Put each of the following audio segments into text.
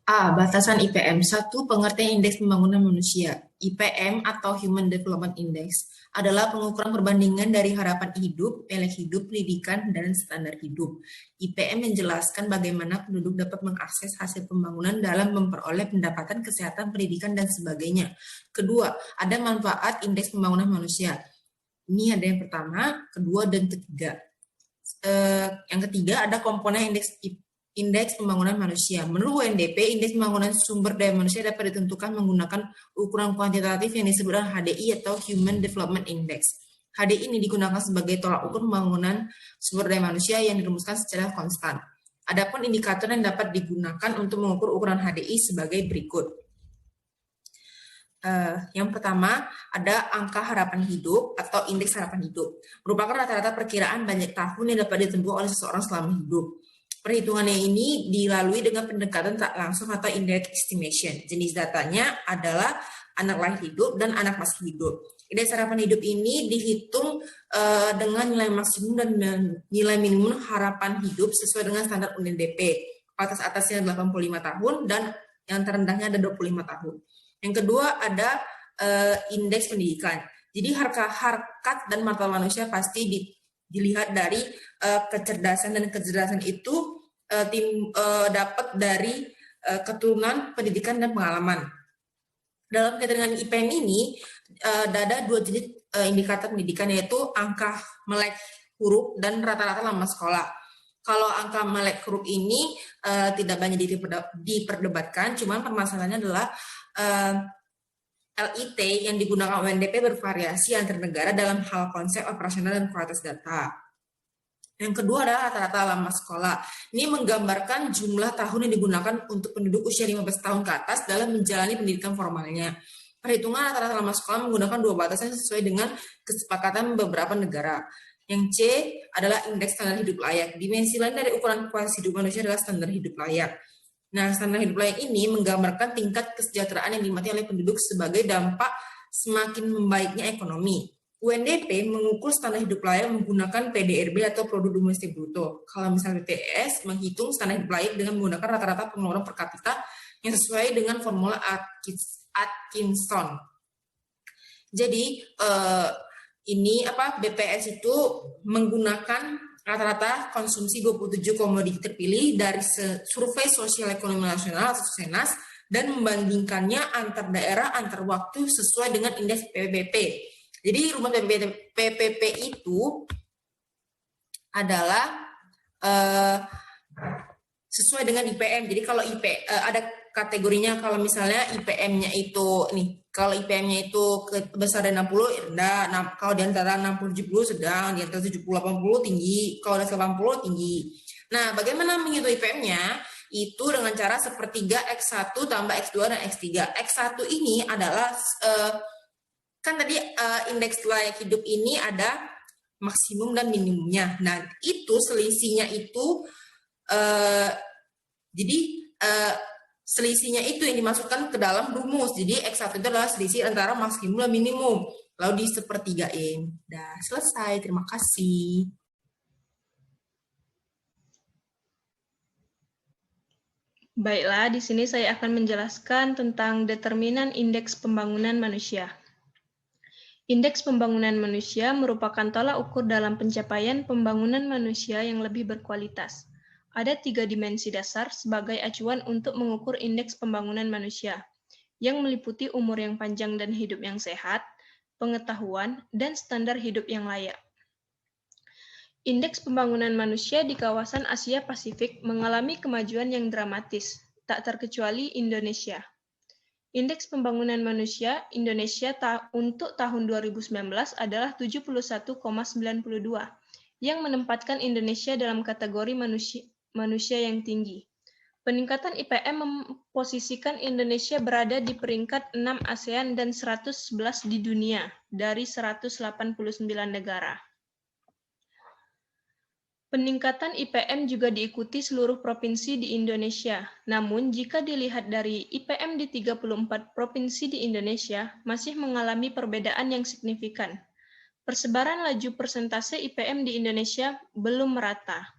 A. Batasan IPM. Satu, pengertian Indeks Pembangunan Manusia. IPM atau Human Development Index adalah pengukuran perbandingan dari harapan hidup, nilai hidup, pendidikan, dan standar hidup. IPM menjelaskan bagaimana penduduk dapat mengakses hasil pembangunan dalam memperoleh pendapatan, kesehatan, pendidikan, dan sebagainya. Kedua, ada manfaat Indeks Pembangunan Manusia. Ini ada yang pertama, kedua, dan ketiga. Yang ketiga ada komponen indeks pembangunan manusia. Menurut UNDP, indeks pembangunan sumber daya manusia dapat ditentukan menggunakan ukuran kuantitatif yang disebut HDI atau Human Development Index. HDI ini digunakan sebagai tolak ukur pembangunan sumber daya manusia yang dirumuskan secara konstan. Adapun indikator yang dapat digunakan untuk mengukur ukuran HDI sebagai berikut. Yang pertama ada angka harapan hidup atau indeks harapan hidup, merupakan rata-rata perkiraan banyak tahun yang dapat ditempuh oleh seseorang selama hidup. Perhitungannya ini dilalui dengan pendekatan tak langsung atau indirect estimation. Jenis datanya adalah anak lahir hidup dan anak masih hidup. Indeks harapan hidup ini dihitung dengan nilai maksimum dan nilai minimum harapan hidup sesuai dengan standar UNDP. Batas atasnya 85 tahun dan yang terendahnya ada 25 tahun. Yang kedua ada indeks pendidikan. Jadi harkat dan martabat manusia pasti dilihat dari kecerdasan, dan kecerdasan itu dapat dari keturunan, pendidikan, dan pengalaman. Dalam kaitan IPM ini ada dua jenis indikator pendidikan, yaitu angka melek huruf dan rata-rata lama sekolah. Kalau angka melek huruf ini tidak banyak diperdebatkan, cuman permasalahannya adalah LIT yang digunakan UNDP bervariasi antar negara dalam hal konsep operasional dan kualitas data. Yang kedua adalah rata-rata lama sekolah. Ini menggambarkan jumlah tahun yang digunakan untuk penduduk usia 15 tahun ke atas dalam menjalani pendidikan formalnya. Perhitungan rata-rata lama sekolah menggunakan dua batasan sesuai dengan kesepakatan beberapa negara. Yang C adalah indeks standar hidup layak. Dimensi lain dari ukuran kualitas hidup manusia adalah standar hidup layak. Nah, standar hidup layak ini menggambarkan tingkat kesejahteraan yang dimiliki oleh penduduk sebagai dampak semakin membaiknya ekonomi. UNDP mengukur standar hidup layak menggunakan PDRB atau produk domestik bruto. Kalau misalnya BPS menghitung standar hidup layak dengan menggunakan rata-rata pengeluaran per kapita yang sesuai dengan formula Atkinson. Jadi ini BPS itu menggunakan rata-rata konsumsi 27 komoditi terpilih dari survei sosial ekonomi nasional atau SENAS dan membandingkannya antar daerah antar waktu sesuai dengan indeks PPP. Jadi rumus PPP itu adalah sesuai dengan IPM. Jadi kalau ada kategorinya, kalau misalnya IPM-nya itu kalau IPM-nya itu besar dari 60 rendah, kalau di antara 60-70 sedang, di antara 70-80 tinggi, kalau di atas 80 tinggi. Nah, bagaimana menghitung IPM-nya? Itu dengan cara sepertiga X1 tambah X2 dan X3. X1 ini adalah kan tadi indeks layak hidup ini ada maksimum dan minimumnya. Nah, itu selisihnya itu jadi selisihnya itu yang dimasukkan ke dalam rumus. Jadi X1 itu adalah selisih antara maksimum dan minimum. Lalu disepertigain. Dah selesai. Terima kasih. Baiklah, di sini saya akan menjelaskan tentang determinan indeks pembangunan manusia. Indeks pembangunan manusia merupakan tolak ukur dalam pencapaian pembangunan manusia yang lebih berkualitas. Ada 3 dimensi dasar sebagai acuan untuk mengukur indeks pembangunan manusia, yang meliputi umur yang panjang dan hidup yang sehat, pengetahuan, dan standar hidup yang layak. Indeks pembangunan manusia di kawasan Asia Pasifik mengalami kemajuan yang dramatis, tak terkecuali Indonesia. Indeks pembangunan manusia Indonesia untuk tahun 2019 adalah 71,92, yang menempatkan Indonesia dalam kategori manusia yang tinggi. Peningkatan IPM memposisikan Indonesia berada di peringkat 6 ASEAN dan 111 di dunia dari 189 negara. Peningkatan IPM juga diikuti seluruh provinsi di Indonesia. Namun, jika dilihat dari IPM di 34 provinsi di Indonesia, masih mengalami perbedaan yang signifikan. Persebaran laju persentase IPM di Indonesia belum merata.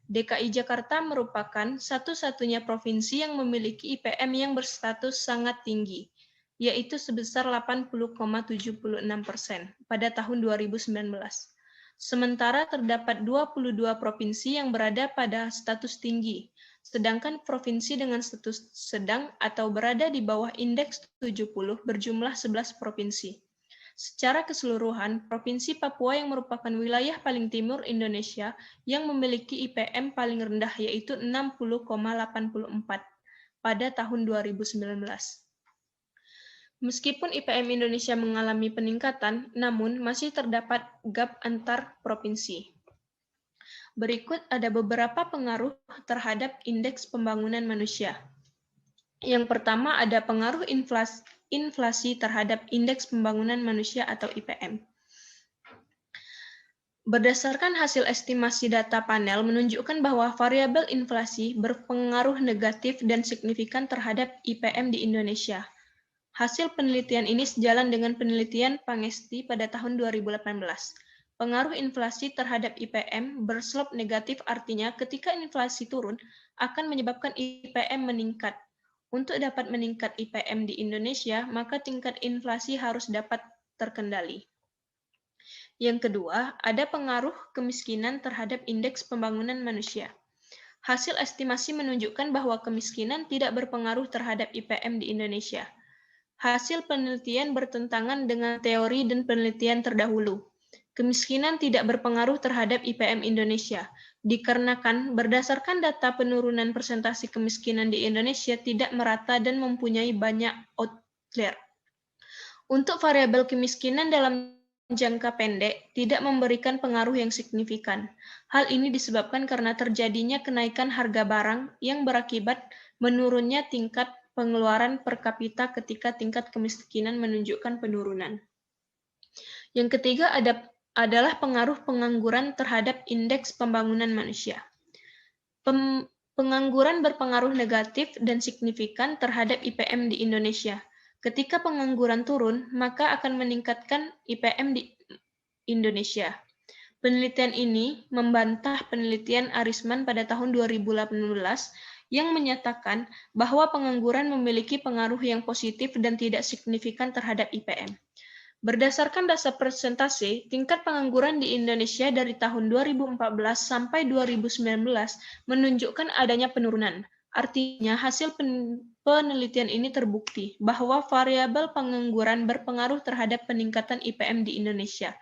DKI Jakarta merupakan satu-satunya provinsi yang memiliki IPM yang berstatus sangat tinggi, yaitu sebesar 80,76% pada tahun 2019. Sementara terdapat 22 provinsi yang berada pada status tinggi, sedangkan provinsi dengan status sedang atau berada di bawah indeks 70 berjumlah 11 provinsi. Secara keseluruhan, Provinsi Papua yang merupakan wilayah paling timur Indonesia yang memiliki IPM paling rendah yaitu 60,84 pada tahun 2019. Meskipun IPM Indonesia mengalami peningkatan, namun masih terdapat gap antar provinsi. Berikut ada beberapa pengaruh terhadap indeks pembangunan manusia. Yang pertama ada pengaruh inflasi terhadap indeks pembangunan manusia atau IPM. Berdasarkan hasil estimasi data panel menunjukkan bahwa variabel inflasi berpengaruh negatif dan signifikan terhadap IPM di Indonesia. Hasil penelitian ini sejalan dengan penelitian Pangesti pada tahun 2018. Pengaruh inflasi terhadap IPM berslope negatif artinya ketika inflasi turun akan menyebabkan IPM meningkat. Untuk dapat meningkat IPM di Indonesia, maka tingkat inflasi harus dapat terkendali. Yang kedua, ada pengaruh kemiskinan terhadap indeks pembangunan manusia. Hasil estimasi menunjukkan bahwa kemiskinan tidak berpengaruh terhadap IPM di Indonesia. Hasil penelitian bertentangan dengan teori dan penelitian terdahulu. Kemiskinan tidak berpengaruh terhadap IPM Indonesia, dikarenakan berdasarkan data penurunan persentase kemiskinan di Indonesia tidak merata dan mempunyai banyak outlier. Untuk variabel kemiskinan dalam jangka pendek tidak memberikan pengaruh yang signifikan. Hal ini disebabkan karena terjadinya kenaikan harga barang yang berakibat menurunnya tingkat pengeluaran per kapita ketika tingkat kemiskinan menunjukkan penurunan. Yang ketiga adalah pengaruh pengangguran terhadap indeks pembangunan manusia. Pengangguran berpengaruh negatif dan signifikan terhadap IPM di Indonesia. Ketika pengangguran turun, maka akan meningkatkan IPM di Indonesia. Penelitian ini membantah penelitian Arisman pada tahun 2018 yang menyatakan bahwa pengangguran memiliki pengaruh yang positif dan tidak signifikan terhadap IPM. Berdasarkan data persentase, tingkat pengangguran di Indonesia dari tahun 2014 sampai 2019 menunjukkan adanya penurunan. Artinya, hasil penelitian ini terbukti bahwa variabel pengangguran berpengaruh terhadap peningkatan IPM di Indonesia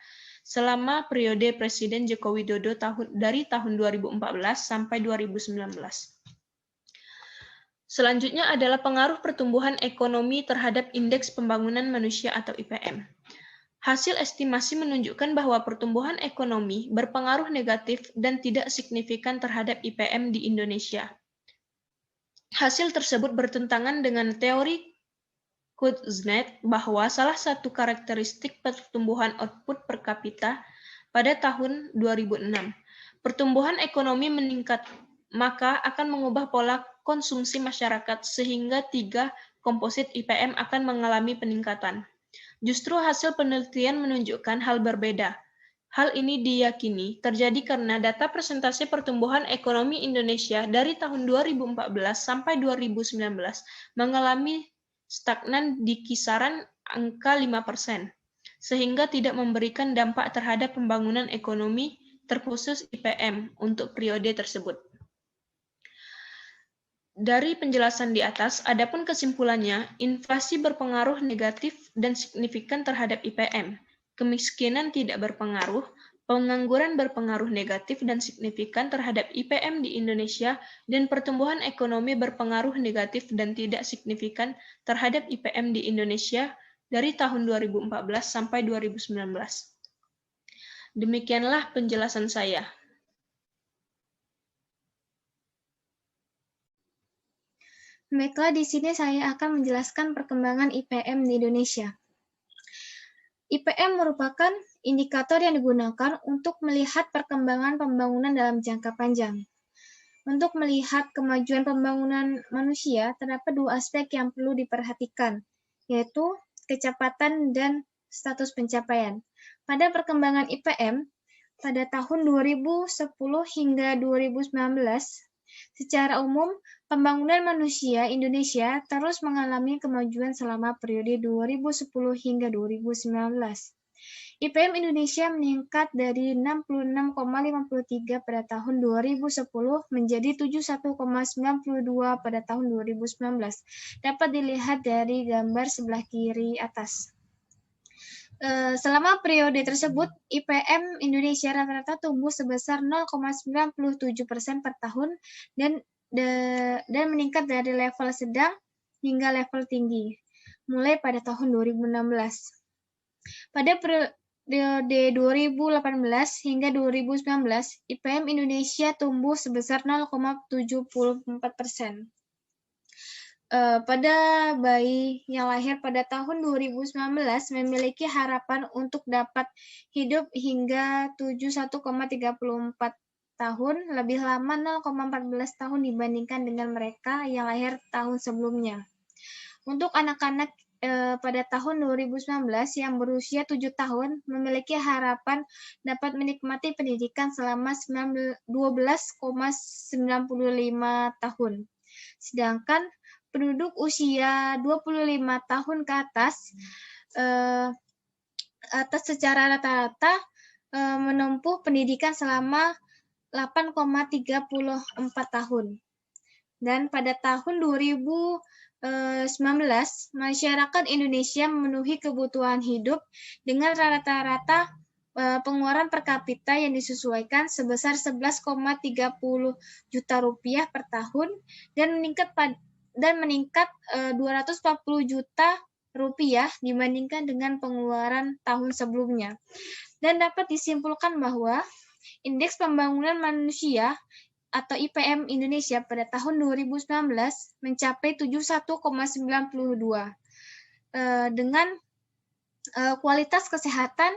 selama periode Presiden Joko Widodo dari tahun 2014 sampai 2019. Selanjutnya adalah pengaruh pertumbuhan ekonomi terhadap indeks pembangunan manusia atau IPM. Hasil estimasi menunjukkan bahwa pertumbuhan ekonomi berpengaruh negatif dan tidak signifikan terhadap IPM di Indonesia. Hasil tersebut bertentangan dengan teori Kuznets bahwa salah satu karakteristik pertumbuhan output per kapita pada tahun 2006. Pertumbuhan ekonomi meningkat, maka akan mengubah pola konsumsi masyarakat sehingga tiga komposit IPM akan mengalami peningkatan. Justru hasil penelitian menunjukkan hal berbeda. Hal ini diyakini terjadi karena data persentase pertumbuhan ekonomi Indonesia dari tahun 2014 sampai 2019 mengalami stagnan di kisaran angka 5%, sehingga tidak memberikan dampak terhadap pembangunan ekonomi terkhusus IPM untuk periode tersebut. Dari penjelasan di atas, adapun kesimpulannya, inflasi berpengaruh negatif dan signifikan terhadap IPM. Kemiskinan tidak berpengaruh, pengangguran berpengaruh negatif dan signifikan terhadap IPM di Indonesia, dan pertumbuhan ekonomi berpengaruh negatif dan tidak signifikan terhadap IPM di Indonesia dari tahun 2014 sampai 2019. Demikianlah penjelasan saya. Baiklah, di sini saya akan menjelaskan perkembangan IPM di Indonesia. IPM merupakan indikator yang digunakan untuk melihat perkembangan pembangunan dalam jangka panjang. Untuk melihat kemajuan pembangunan manusia, terdapat dua aspek yang perlu diperhatikan, yaitu kecepatan dan status pencapaian. Pada perkembangan IPM, pada tahun 2010 hingga 2019, secara umum, pembangunan manusia Indonesia terus mengalami kemajuan selama periode 2010 hingga 2019. IPM Indonesia meningkat dari 66,53 pada tahun 2010 menjadi 71,92 pada tahun 2019. Dapat dilihat dari gambar sebelah kiri atas. Selama periode tersebut, IPM Indonesia rata-rata tumbuh sebesar 0,97% per tahun dan meningkat dari level sedang hingga level tinggi, mulai pada tahun 2016. Pada periode 2018 hingga 2019, IPM Indonesia tumbuh sebesar 0,74%. Pada bayi yang lahir pada tahun 2019 memiliki harapan untuk dapat hidup hingga 71,34 tahun, lebih lama 0,14 tahun dibandingkan dengan mereka yang lahir tahun sebelumnya. Untuk anak-anak pada tahun 2019 yang berusia 7 tahun memiliki harapan dapat menikmati pendidikan selama 12,95 tahun. Sedangkan penduduk usia 25 tahun ke atas secara rata-rata menempuh pendidikan selama 8,34 tahun. Dan pada tahun 2019, masyarakat Indonesia memenuhi kebutuhan hidup dengan rata-rata pengeluaran per kapita yang disesuaikan sebesar 11,30 juta rupiah per tahun dan meningkat 240 juta rupiah dibandingkan dengan pengeluaran tahun sebelumnya. Dan dapat disimpulkan bahwa Indeks Pembangunan Manusia atau IPM Indonesia pada tahun 2019 mencapai 71,92 dengan kualitas kesehatan,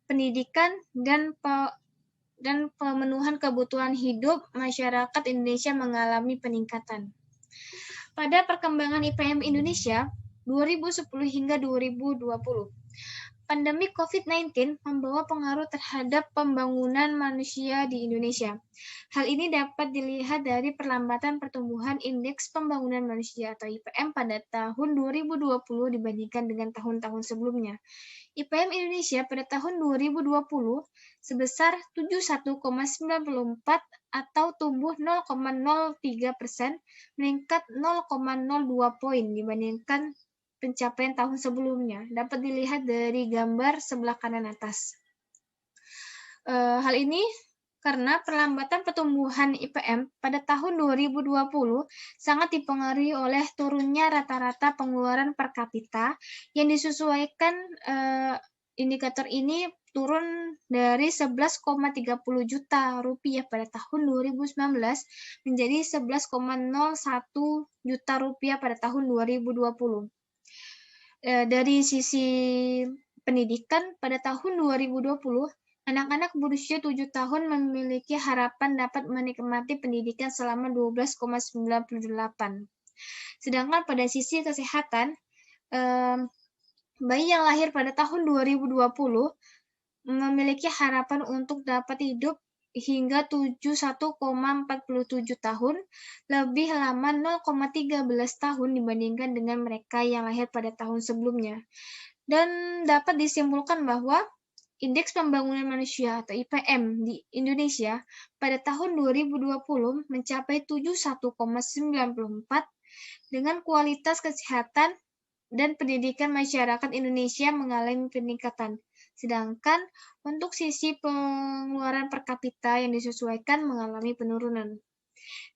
pendidikan, dan pemenuhan kebutuhan hidup masyarakat Indonesia mengalami peningkatan. Pada perkembangan IPM Indonesia 2010 hingga 2020, pandemi COVID-19 membawa pengaruh terhadap pembangunan manusia di Indonesia. Hal ini dapat dilihat dari perlambatan pertumbuhan Indeks Pembangunan Manusia atau IPM pada tahun 2020 dibandingkan dengan tahun-tahun sebelumnya. IPM Indonesia pada tahun 2020 sebesar 71,94 atau tumbuh 0,03%, meningkat 0,02 poin dibandingkan pencapaian tahun sebelumnya. Dapat dilihat dari gambar sebelah kanan atas. Hal ini karena perlambatan pertumbuhan IPM pada tahun 2020 sangat dipengaruhi oleh turunnya rata-rata pengeluaran per kapita yang disesuaikan. Indikator ini turun dari 11,30 juta rupiah pada tahun 2019 menjadi 11,01 juta rupiah pada tahun 2020. Dari sisi pendidikan, pada tahun 2020, anak-anak berusia 7 tahun memiliki harapan dapat menikmati pendidikan selama 12,98. Sedangkan pada sisi kesehatan, bayi yang lahir pada tahun 2020 memiliki harapan untuk dapat hidup hingga 71,47 tahun, lebih lama 0,13 tahun dibandingkan dengan mereka yang lahir pada tahun sebelumnya. Dan dapat disimpulkan bahwa Indeks Pembangunan Manusia atau IPM di Indonesia pada tahun 2020 mencapai 71,94 dengan kualitas kesehatan dan pendidikan masyarakat Indonesia mengalami peningkatan. Sedangkan untuk sisi pengeluaran per kapita yang disesuaikan mengalami penurunan.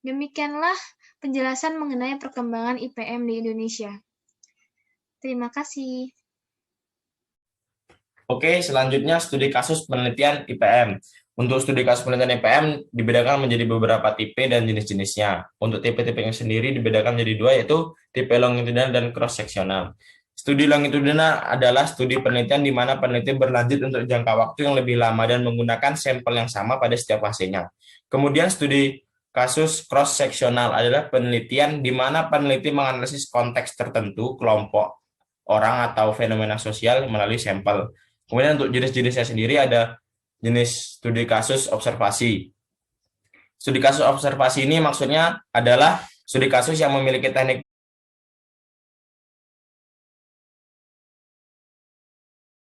Demikianlah penjelasan mengenai perkembangan IPM di Indonesia. Terima kasih. Oke, selanjutnya studi kasus penelitian IPM. Untuk studi kasus penelitian IPM dibedakan menjadi beberapa tipe dan jenis-jenisnya. Untuk tipe-tipenya sendiri dibedakan menjadi dua, yaitu tipe longitudinal dan cross-seksional. Studi longitudinal adalah studi penelitian di mana peneliti berlanjut untuk jangka waktu yang lebih lama dan menggunakan sampel yang sama pada setiap fasenya. Kemudian studi kasus cross-seksional adalah penelitian di mana peneliti menganalisis konteks tertentu, kelompok orang atau fenomena sosial melalui sampel. Kemudian untuk jenis-jenisnya sendiri ada jenis studi kasus observasi. Studi kasus observasi ini maksudnya adalah studi kasus yang memiliki teknik